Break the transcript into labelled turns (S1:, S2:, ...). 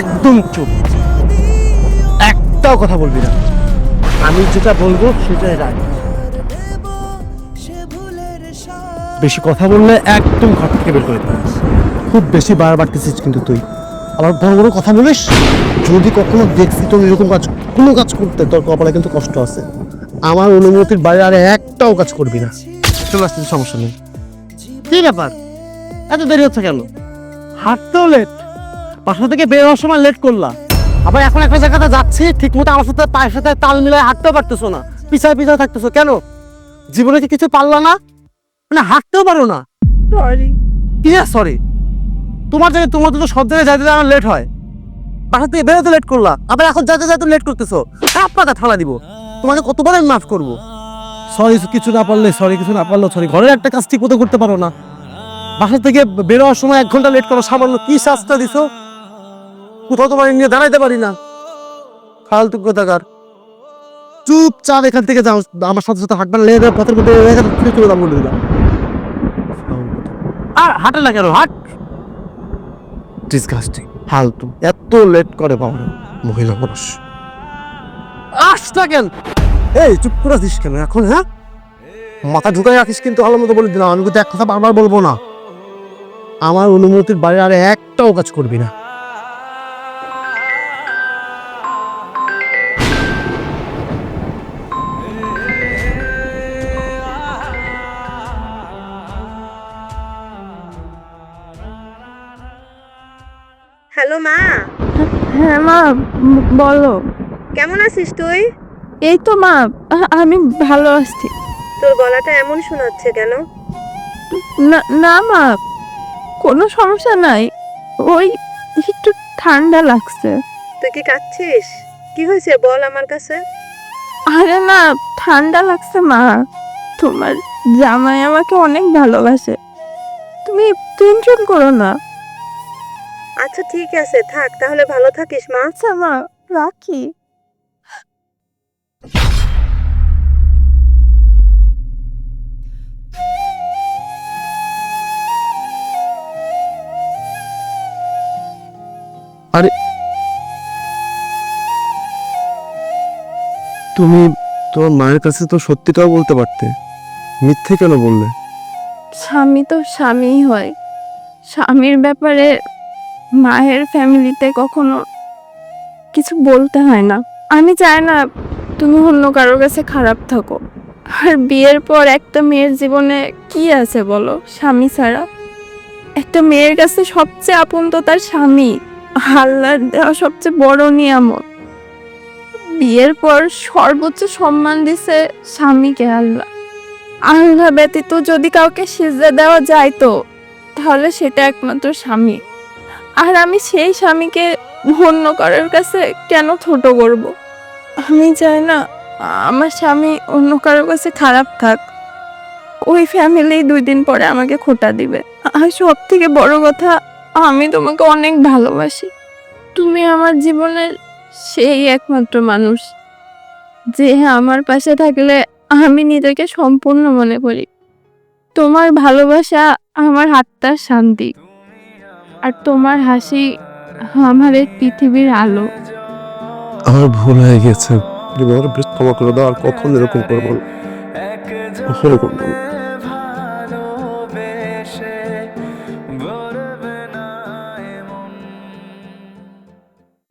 S1: একদম চুপ, একটাও কথা বলবি না। আমি যেটা বলবো সেটাই রাখ। বেশি কথা বললে একদম ঘর থেকে বের করে দেবে। খুব বেশি বার বাড়তেছিস কিন্তু তুই। আবার বড় বড় কথা বলিস। যদি কখনো দেখছি তোর এরকম কোনো কাজ করতে, তোর কপালে কিন্তু কষ্ট আছে। আমার অনুমতির বাইরে আর একটাও কাজ করবি না। চলে আসতে সমস্যা নেই। কি ব্যাপার, এত দেরি হচ্ছে কেন? হাঁটতেও লেট, বাসা থেকে বের হওয়ার সময় লেট করলা, আবার এখন একটা জায়গাতে যাচ্ছি ঠিক মতো আমার সাথে পায়ের সাথে তাল মিলায় হাঁটতেও পারতেছো না, পিছায় পিছায় থাকতেছো কেন? জীবনে কি কিছু পারলা না? মানে হাঁটতেও পারো না?
S2: সরি।
S1: কি সরি? তোমার জায়গায় তোমার তো সব জায়গায় যাইতে আমার লেট হয়, বাসা থেকে বেরোতে লেট করলা, আবার এখন যাতে যাতে লেট করতেছো। আপনাকে ঠালা দিব, তোমাকে কতবার আমি মাফ করবো? সরি কিছু না পারলে সরি, কিছু না পারলেও সরি। ঘরের একটা কাজ ঠিক মতো করতে পারো না, বাসা থেকে বেরোয়ার সময় 1 ঘন্টা লেট করো, সামান্য কি শাস্তা দিছো? কোথাও তোমার নিয়ে দাঁড়াইতে পারি না, ফালতু কথাকার। চুপচাপ এখান থেকে যাও, আমার সাথে সাথে হাঁটবেন, লেগে পথের মধ্যে চলে দাম বলে দিলাম। আর হাঁটে না কেন? হাট, ডিসগাস্টিং, ফালতু, এত লেট করে বাবা মহিলা মানুষ। আসটা কেন? এই চুপ করে দিস কেন এখন? হ্যাঁ, মাথা ঢুকাই রাখিস কিন্তু ভালো মতো বলে দিলাম, আমি কিন্তু এক কথা বারবার বলবো না। আমার অনুমতির বাইরে আর একটাও কাজ করবি না।
S2: হ্যালো মা,
S3: হ্যাঁ মা, বলো।
S2: কেমন আছিস তুই?
S3: এই তো মা, আমি ভালো আছি।
S2: তোর গলাটা এমন শোনাচ্ছে কেন?
S3: না না মা, কোনো সমস্যা নাই, ওই একটু ঠান্ডা লাগছে।
S2: তুই কি কাঁদছিস? কি হয়েছে বল আমার কাছে।
S3: আরে না, ঠান্ডা লাগছে মা। তোমার জামাই আমাকে অনেক ভালোবাসে, তুমি টেনশন করো না।
S2: আচ্ছা ঠিক আছে, থাক তাহলে, ভালো থাকিস মা।
S3: আচ্ছা মা, রাখি।
S1: আরে তুমি তোমার মায়ের কাছে তো সত্যিটাও বলতে পারতে, মিথ্যে কেন বললে?
S3: স্বামী তো স্বামীই হয়, স্বামীর ব্যাপারে মায়ের ফ্যামিলিতে কখনো কিছু বলতে হয় না। আমি চাই না তুমি অন্য কারোর কাছে খারাপ থাকো। আর বিয়ের পর একটা মেয়ের জীবনে কি আছে বলো স্বামী ছাড়া? একটা মেয়ের কাছে সবচেয়ে আপন তো তার স্বামী, আল্লাহর দেওয়া সবচেয়ে বড় নিয়ামত। বিয়ের পর সর্বোচ্চ সম্মান দিছে স্বামীকে আল্লাহ। আল্লাহ ব্যতীত যদি কাউকে সিজদা দেওয়া যাইতো তাহলে সেটা একমাত্র স্বামী। আর আমি সেই স্বামীকে অন্য কারোর কাছে কেন ছোট করব? আমি চাই না আমার স্বামী অন্য কারোর কাছে খারাপ থাক। ওই ফ্যামিলি 2 দিন পরে আমাকে খোঁটা দিবে। আর সব থেকে বড় কথা, আমি তোমাকে অনেক ভালোবাসি। তুমি আমার জীবনের সেই একমাত্র মানুষ যে আমার পাশে থাকলে আমি নিজেকে সম্পূর্ণ মনে করি। তোমার ভালোবাসা আমার আত্মার শান্তি, আর তোমার হাসি আমার এই পৃথিবীর আলো।
S1: আমার ভুল হয়ে গেছে, ক্ষমা করে দাও, আর কখন এরকম করবো না।